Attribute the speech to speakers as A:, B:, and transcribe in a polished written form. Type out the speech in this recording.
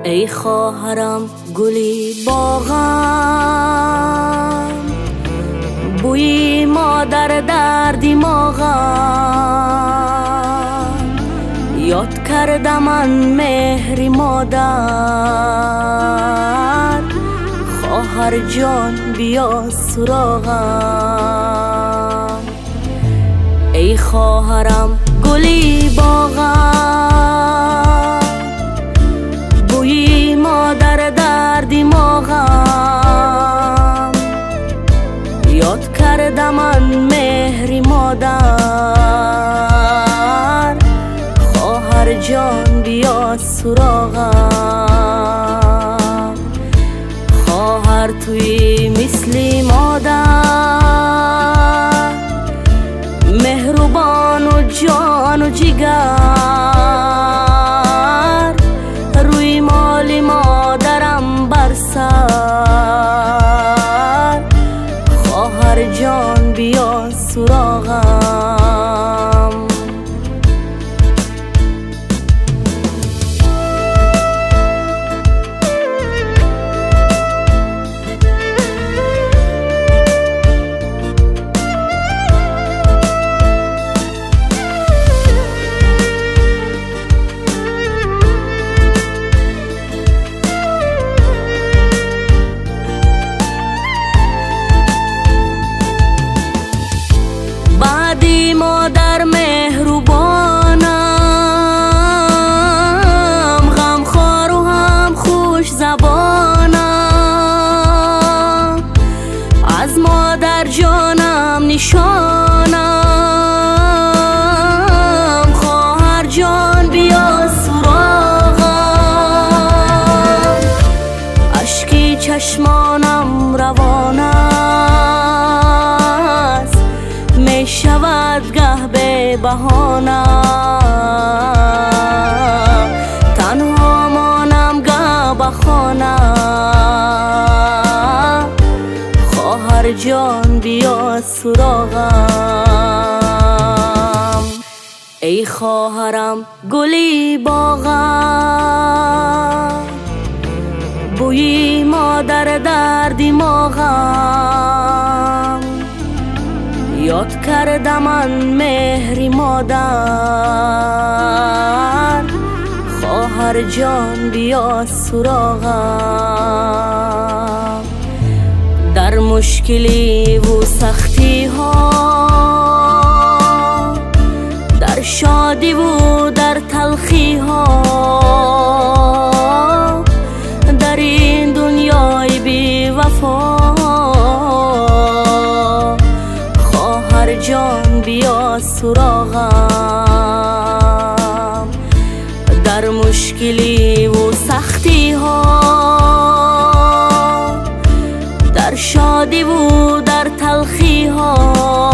A: ای خواهرم گلی باغم، بوی مادر در دماغم. یاد کردم من مهری مادر، خواهر جان بیا سراغم. ای خواهرم گلی باغم، بوی مادر در دماغم. یاد کردم من مهری مادر، خواهر جان بیا سراغم. خواهر توی مثل مادر، مهربان و جان و جگر. روی مال مادرم بر سر، خواهر جان بیا سراغم. بعدی مادر مهربانم، غمخوار و هم خوش زبانم. از مادر جانم نشانم، خواهر جان بیا سراغم. اشکی چشمانم روان است، می شود گه به بهانه. تنها مانم گه به خانه، خواهر جان بیا سراغم. ای خواهرم گلی باغم، بوی مادر در دماغم. یاد کردم من مهری مادر، خواهر جان بیا سراغم. در مشکلی و سختی ها، در شادی و در تلخی ها، در این دنیای بی وفا، خواهر جان بیا سراغم. در مشکلی و سختی ها، در شادی و در تلخی ها،